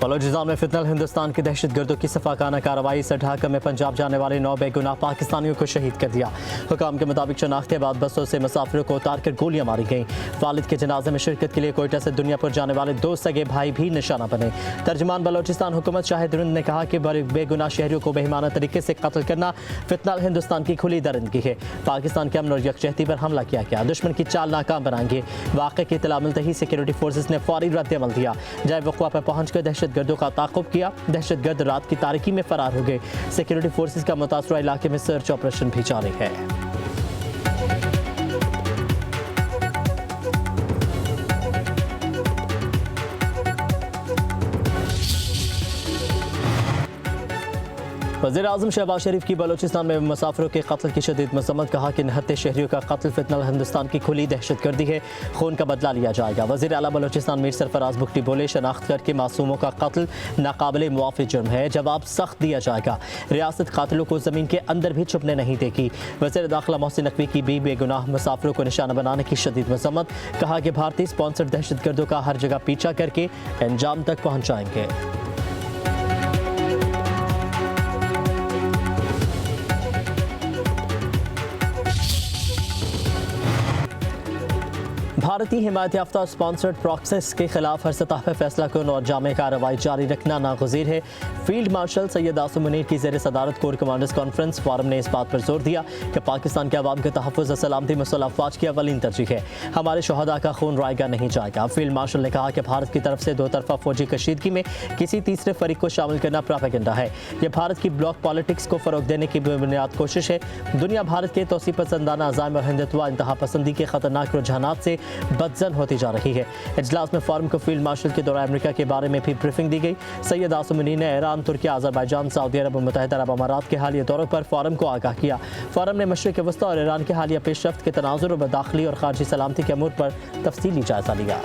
बलोचिस्तान में फितनल हिंदुस्तान की दहशतगर्दों की सफाकाना कार्रवाई से ढाका में पंजाब जाने वाले 9 बेगुनाह पाकिस्तानियों को शहीद कर दिया। हुकाम के मुताबिक शनाख्त के बाद बसों से मुसाफिरों को उतार कर गोलियां मारी गईं। वालिद के जनाजे में शिरकत के लिए कोयटा से दुनियापुर जाने वाले 2 सगे भाई भी निशाना बने। तर्जुमान बलोचिस्तान हुकूमत शाहिद रुंद ने कहा कि बेगुनाह शहरियों को बेईमाना तरीके से कत्ल करना फितनल हिंदुस्तान की खुली दरिंदगी है। पाकिस्तान के अमन और यकजहती पर हमला किया गया। दुश्मन की चाल नाकाम बनाएंगे। वाक़े की इत्तला मिलते ही सिक्योरिटी फोर्सेस ने फौरी रद्द-ए-अमल दिया। जय वक़्वा पर पहुंचकर दहशतगर्दों का ताक़ुब किया। दहशतगर्द रात की तारीकी में फरार हो गए। सिक्योरिटी फोर्सेस का मुतासरा इलाके में सर्च ऑपरेशन भी जारी है। वज़ीर-ए-आज़म शहबाज शरीफ की बलोचिस्तान में मुसाफिरों के कत्ल की शदीद मज़म्मत। कहा कि निहत्ते शहरियों का कत्ल फितनल हिंदुस्तान की खुली दहशतगर्दी है। खून का बदला लिया जाएगा। वज़ीर आला बलोचिस्तान मीर सरफराज बुगटी बोले, शनाख्त करके मासूमों का कत्ल नाकाबिले मुआफ़ी जुर्म है। जवाब सख्त दिया जाएगा। रियासत कातिलों को ज़मीन के अंदर भी छुपने नहीं देगी। वज़ीर दाखिला मोहसिन नकवी की भी बेगुनाह मुसाफिरों को निशाना बनाने की शदीद मज़म्मत। कहा कि भारतीय स्पॉन्सर्ड दहशतगर्दों का हर जगह पीछा करके अंजाम तक पहुँचाएंगे। भारतीय हिमायत याफ्ता स्पॉन्सर्ड प्रॉक्सेस के खिलाफ हर सतह पर फैसला कुन और जामे कार्रवाई जारी रखना नागुज़ीर है। फील्ड मार्शल सैयद आसिम मुनीर की ज़ेर सदारत कोर कमांडर्स कॉन्फ्रेंस फोरम ने इस बात पर जोर दिया कि पाकिस्तान के अवाम के तहफ़्फ़ुज़ और सलामती मुसल्लह अफ़वाज की अव्वलीन तरजीह है। हमारे शहदा का खून रायगा नहीं जाएगा। फील्ड मार्शल ने कहा कि भारत की तरफ से दो तरफा फौजी कशीदगी में किसी तीसरे फरीक को शामिल करना प्रोपेगेंडा है। यह भारत की ब्लॉक पॉलिटिक्स को फ़रोग़ देने की बेबुनियाद कोशिश है। दुनिया भारत के तोसी पसंदाना अज़ाइम और हिंदुत्व इंतहा पसंदी के ख़तरनाक रुझानात से बदजन होती जा रही है। इजलास में फोरम को फील्ड मार्शल के दौरे अमेरिका के बारे में भी ब्रीफिंग दी गई। सैयद आसिम मुनीर ने ईरान, तुर्किया, अज़रबैजान, सऊदी अरब और मुत्तहिदा अरब अमारात के हालिया दौरों पर फोरम को आगाह किया। फोरम ने मशरिक़ वस्ता और ईरान के हालिया पेशरफ्त के तनाज़ुर और दाखिली और खारजी सलामती के अमूर पर तफसीली जायज़ा लिया।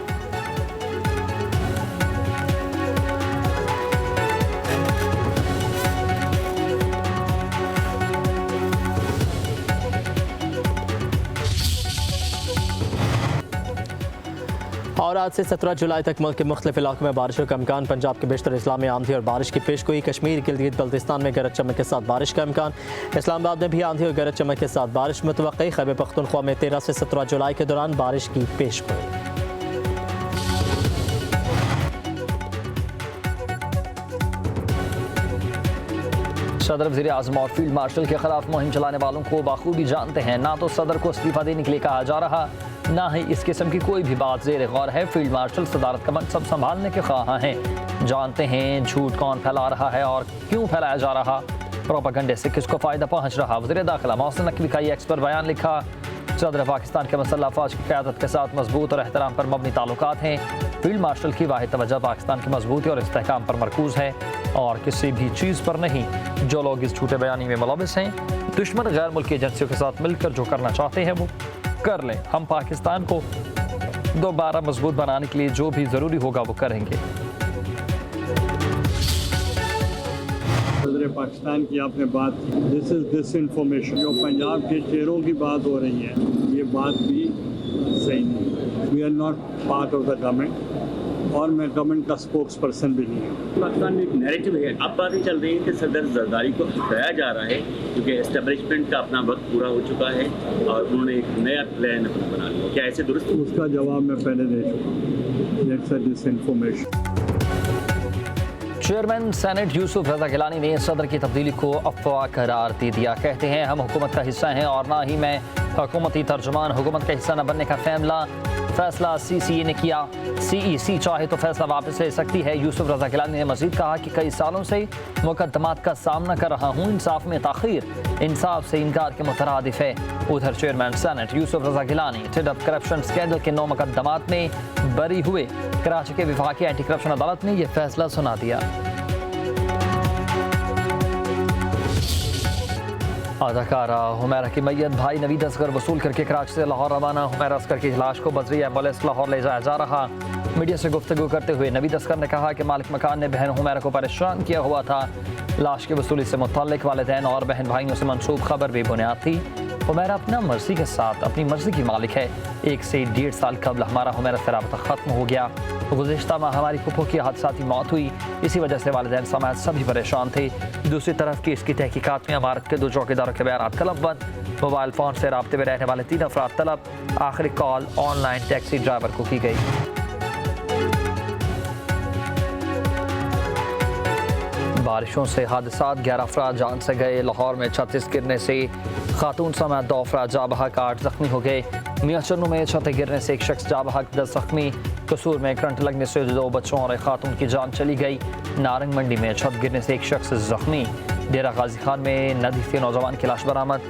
और आज से 17 जुलाई तक मुल्क के मुख्तलिफ इलाकों में बारिशों का इम्कान। पंजाब के बेशतर इस्लाम में आंधी और बारिश की पेशगोई। कश्मीर, गिलगित बल्तिस्तान में गरज चमक के साथ बारिश का इम्कान। इस्लामाबाद में भी आंधी और गरज चमक के साथ बारिश मुतवक्की। खैबर पख्तूनख्वा में 13 से 17 जुलाई के दौरान बारिश की पेशगोई। सदर, वज़ीर आज़म और फील्ड मार्शल के खिलाफ मुहिम चलाने वालों को बाखूबी जानते हैं। ना तो सदर को इस्तीफा देने के लिए कहा जा रहा, ना ही इस किस्म की कोई भी बात ज़ेर गौर है। फील्ड मार्शल सदारत का मनसब संभालने के ख्वाह हैं। जानते हैं झूठ कौन फैला रहा है और क्यों फैलाया जा रहा, प्रोपेगेंडे से किसको फ़ायदा पहुँच रहा। वज़ीर दाखिला मोहसिन नकवी का ये एक्स पर बयान लिखा। सदर पाकिस्तान के मसल्ह अफ़वाज की क़यादत के साथ मजबूत और एहतराम पर मबनी ताल्लुकात हैं। फील्ड मार्शल की वाहिद तवज्जो पाकिस्तान की मजबूती और इस्तेहकाम पर मरकूज़ है और किसी भी चीज़ पर नहीं। जो लोग इस झूठे बयानी में मुलविस हैं, दुश्मन गैर मुल्की एजेंसियों के साथ मिलकर जो करना चाहते हैं वो कर लें। हम पाकिस्तान को दोबारा मजबूत बनाने के लिए जो भी ज़रूरी होगा वो करेंगे। सदर पाकिस्तान की आपने बात की, दिस इज डिसइंफॉर्मेशन। जो पंजाब के शेरों की बात हो रही है, ये बात भी सही नहीं। We are not part of the government और मैं गवर्नमेंट का स्पोक्स पर्सन भी नहीं हूँ। पाकिस्तान में एक नैरेटिव है, अब बातें चल रही है कि सदर जरदारी को हटाया जा रहा है क्योंकि एस्टेब्लिशमेंट का अपना वक्त पूरा हो चुका है और उन्होंने एक नया प्लान बना लिया। क्या ऐसे दुरुस्त? उसका जवाब मैं पहले दे चुका। That's a disinformation. Chairman senate Yusuf Raza Gilani ने सदर की तब्दीली को अफवाह करार दे दिया। कहते हैं हम हुकूमत का हिस्सा हैं और ना ही मैं हुकूमती तर्जुमान। हुकूमत का हिस्सा न बनने का फैसला CCA ने किया। CEC चाहे तो फैसला वापस ले सकती है। यूसुफ रजा गिलानी ने मजीद कहा कि कई सालों से मुकदमात का सामना कर रहा हूँ। इंसाफ में ताख़ीर इंसाफ से इनकार के मुतरादिफ है। उधर chairman senate Yusuf Raza Gilani टिडअप corruption scandal के 9 मुकदमात में बरी हुए। कराची के विफाकी एंटी करप्शन अदालत ने यह फैसला सुना दिया। अदाकारा हुमैरा की मैयत भाई नवीद असगर वसूल करके कराची से लाहौर रवाना। हुमैरा असगर की लाश को बजरी एम्बुलेंस लाहौर ले जाया जा रहा। मीडिया से गुफ्तगू करते हुए नवीद असगर ने कहा कि मालिक मकान ने बहन हुमैरा को परेशान किया हुआ था। लाश की वसूली से मुतल्लिक वालिदैन और बहन भाइयों से मंसूब खबर भी बुनियाद थी। हुमैरा अपना मर्जी के साथ अपनी मर्जी की मालिक है। 1 से 1.5 साल कबल हमारा हुमैरा से रब्ता ख़त्म हो गया। गुज़िश्ता माह हमारी फुफो की हादसाती मौत हुई। इसी वजह से वालिदैन समेत सभी परेशान थे। दूसरी तरफ केस की तहकीकात में इमारत के 2 चौकीदारों के बयान कलमबंद। मोबाइल फ़ोन से राब्ते में रहने वाले 3 अफराद तलब। आखिरी कॉल ऑनलाइन टैक्सी ड्राइवर को की गई। बारिशों से हादसात, 11 अफराद जान से गए। लाहौर में 36 गिरने से खातून समेत 2 अफराद जा बहक, 8 जख्मी हो गए। मियां चन्नू में छतें गिरने से 1 शख्स जा बहक, 10 जख्मी। कसूर में करंट लगने से 2 बच्चों और एक खातून की जान चली गई। नारंग मंडी में छत गिरने से 1 शख्स जख्मी। डेरा गाजी खान में नदी से नौजवान की लाश बरामद।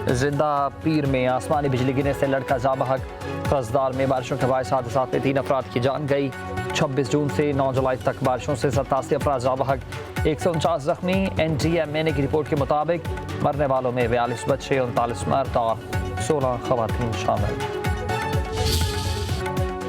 जिंदा पीर में आसमानी बिजली गिरने से लड़का जा बहक। कसदार में बारिशों के बायस हादसात में 3 अफराद की जान गई। 26 जून से 9 जुलाई तक बारिशों से 87 अफराद जा बहक, 149 जख्मी। NGMA की रिपोर्ट के मुताबिक मरने वालों में 42 बच्चे, 39 मर्द और 16 खवातीन शामिल।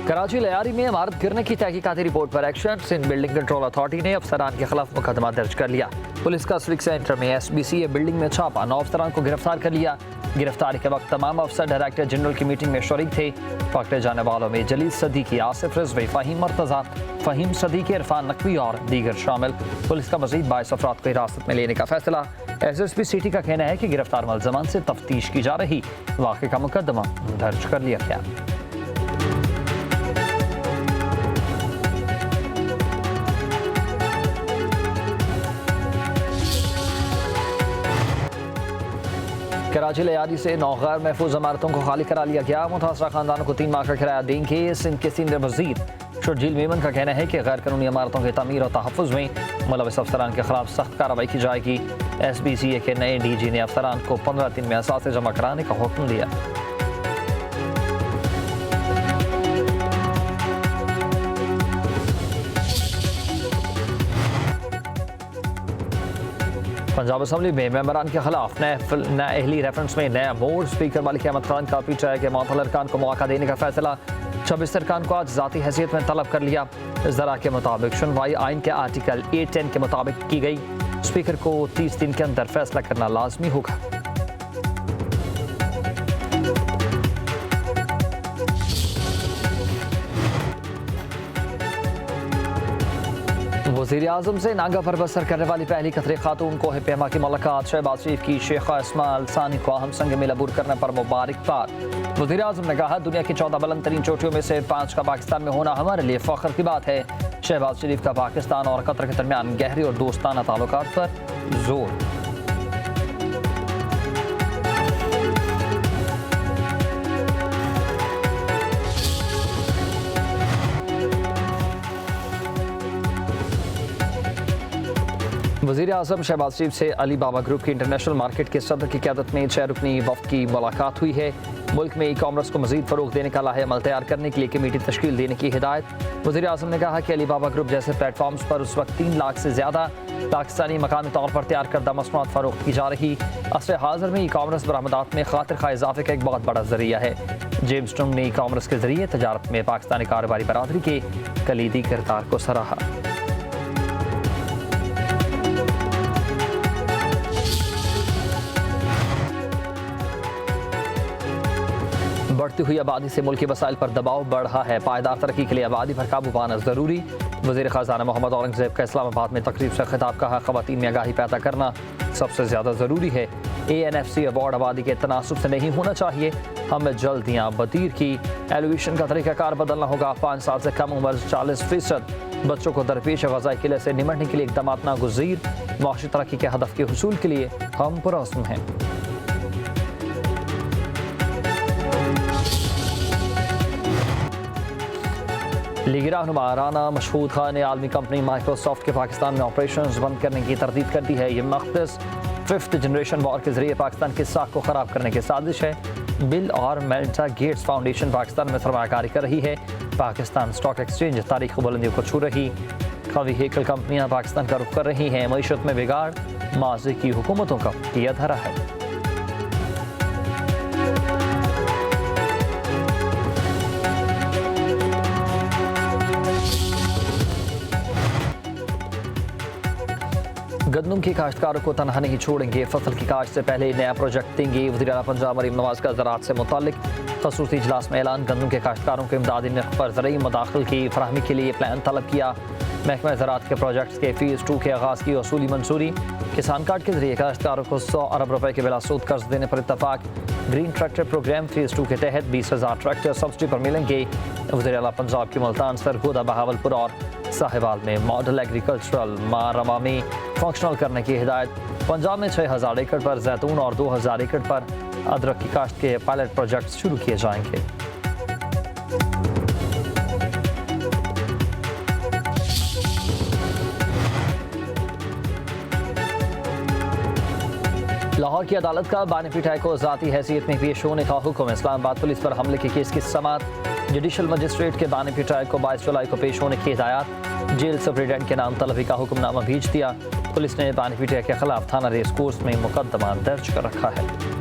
कराची लयारी में इमारत गिरने की तहकीकाती रिपोर्ट पर action. Sindh building control authority ने अफसरान के खिलाफ मुकदमा दर्ज कर लिया। पुलिस का सिविक सेंटर में SBCA बिल्डिंग में छापा, 9 अफसरान को गिरफ्तार कर लिया। गिरफ्तारी के वक्त तमाम अफसर डायरेक्टर जनरल की मीटिंग में शरीक थे। पकड़े जाने वालों में जलील सदीकी, आसिफ रिजवी, फ़हीम मर्तज़ा, फ़हीम सदीकी, इरफान नकवी और दीगर शामिल। पुलिस का मज़ीद 22 अफराद को हिरासत में लेने का फैसला। SSP सिटी का कहना है कि गिरफ्तार मुलज़मान से तफ्तीश की जा रही। वाक़े का मुकदमा दर्ज कर लिया गया। कराची लयारी से 9 गैर महफूज इमारतों को खाली करा लिया गया। मुतासरा खानदानों को 3 माह का किराया देंगे। सिंध के सीनियर वजीर शर्जील मेमन का कहना है कि गैर कानूनी इमारतों की तमीर और तहफ़्फ़ुज़ में मुलविस अफसरान के खिलाफ सख्त कार्रवाई की जाएगी। SBCA के नए DG ने अफसरान को 15 दिन में असासे जमा कराने का हुक्म दिया। पंजाब असम्बली में मेंबरान के खिलाफ नाअहली रेफरेंस में नया मोड़। स्पीकर मलिक अहमद खान का PTI के मुअत्तल अरकान को मौका देने का फैसला। 26 अरकान को आज ज़ाती हैसियत में तलब कर लिया। ज़रा के मुताबिक सुनवाई आइन के आर्टिकल 810 के मुताबिक की गई। स्पीकर को 30 दिन के अंदर फैसला करना लाजमी होगा। वज़ीर आज़म से नागा पर बसर करने वाली पहली कतरे खातून को पैमा की मुलाकात। शहबाज शरीफ की शेखा इस्माइल सानी को अहम संग में अबूर करने पर मुबारकबाद। वज़ीर आज़म ने कहा, दुनिया की 14 बुलंद तरीन चोटियों में से 5 का पाकिस्तान में होना हमारे लिए फ़ख्र की बात है। शहबाज शरीफ का पाकिस्तान और कतर के दरमियान गहरे और दोस्ताना ताल्लुकात पर जोर। वज़ीर आज़म शहबाज शरीफ से अली बाबा ग्रुप की इंटरनेशनल मार्केट के सदर की क़यादत में 6 रुकनी वफ़द की मुलाकात हुई है। मुल्क में ई-कॉमर्स को मज़ीद फ़रोग़ देने का लाहेअमल तैयार करने के लिए कमेटी तश्कील देने की हिदायत। वज़ीर आज़म ने कहा कि अली बाबा ग्रुप जैसे प्लेटफॉर्म्स पर उस वक्त 3 लाख से ज़्यादा पाकिस्तानी मकामी तौर पर तैयार करदा मसनूआत फ़रोख्त की जा रही। असर हाज़िर में ई-कॉमर्स बरामदात में खातिर खा इजाफे का एक बहुत बड़ा ज़रिया है। जेम्स स्ट्रॉन्ग ने ई-कॉमर्स के ज़रिए तजारत में पाकिस्तानी कारोबारी बरादरी के कलीदी किरदार को सराहा। बढ़ती हुई आबादी से मुल्की वसाइल पर दबाव बढ़ रहा है। पायदार तरक्की के लिए आबादी पर काबू पाना जरूरी। वज़ीर ख़ज़ाना मोहम्मद औरंगज़ेब का इस्लामाबाद में तकरीब से खिताब। कहा, ख़वातीन में आगाही पैदा करना सबसे ज़्यादा ज़रूरी है। ANFC अवार्ड आबादी के तनासुब से नहीं होना चाहिए। हमें जल्दियाँ बतीर की एलिवेशन का तरीक़ाकार बदलना होगा। 5 साल से कम उम्र 40% बच्चों को दरपेश ग़ज़ाई किले से निमटने के लिए इक़दाम नागुज़ीर। माशी तरक्की के हदफ के हुसूल के लिए हम पुरअज़्म हैं। लीगी रहनुमा राना मशहूद खान ने आलमी कंपनी माइक्रोसॉफ्ट के पाकिस्तान में ऑपरेशंस बंद करने की तरदीद कर दी है। ये मक़सद 5th जनरेशन वॉर के जरिए पाकिस्तान की साख को ख़राब करने की साजिश है। बिल और मेलिंडा गेट्स फाउंडेशन पाकिस्तान में सरमायाकारी कर रही है। पाकिस्तान स्टॉक एक्सचेंज तारीख बुलंदियों को छू रही। कवी हेकल कंपनियाँ पाकिस्तान का रुख कर रही हैं। मईशत में बिगाड़ माज़ी की हुकूमतों का किया धरा है। गंदम के काश्तकारों को तनहा नहीं छोड़ेंगे, फसल की काश्त से पहले नया प्रोजेक्ट देंगे। वज़ीर आला पंजाब मरीम नवाज का ज़राअत से मुताल्लिक खसूसी इजलास में ऐलान। गंदम के काश्तकारों को इमदादी नर्ख पर ज़रूरी मदाखिल की फराहमी के लिए प्लान तलब किया। महकमा ज़राअत के प्रोजेक्ट्स के फ़ेज़ 2 के आगाज़ की वसूली मंजूरी। किसान कार्ड के जरिए काश्तकारों को 100 अरब रुपए के बिलासूद कर्ज देने पर इत्तफाक। ग्रीन ट्रैक्टर प्रोग्राम फ़ेज़ 2 के तहत 20,000 ट्रैक्टर सब्सिडी पर मिलेंगे। वज़ीर आला पंजाब की मुल्तान, सरगोदा, बहावलपुर और साहिवाल में मॉडल एग्रीकल्चरल मारमा में फंक्शनल करने की हिदायत। पंजाब में 6,000 एकड़ पर जैतून और 2,000 एकड़ पर अदरक की काश्त के पायलट प्रोजेक्ट शुरू किए जाएंगे। लाहौर की अदालत का बानी पिटाई को ज़ाती हैसियत में पेश होने का हुक्म। इस्लामाबाद पुलिस पर हमले के केस की समाअत। जुडिशल मजिस्ट्रेट के बानी पिटाई को 22 जुलाई को पेश होने की हिदायत। जेल सुप्रिटेंडेंट के नाम तलबी का हुक्मनामा भेज दिया। पुलिस ने बानी पिटाई के खिलाफ थाना रेस कोर्स में मुकदमा दर्ज कर रखा है।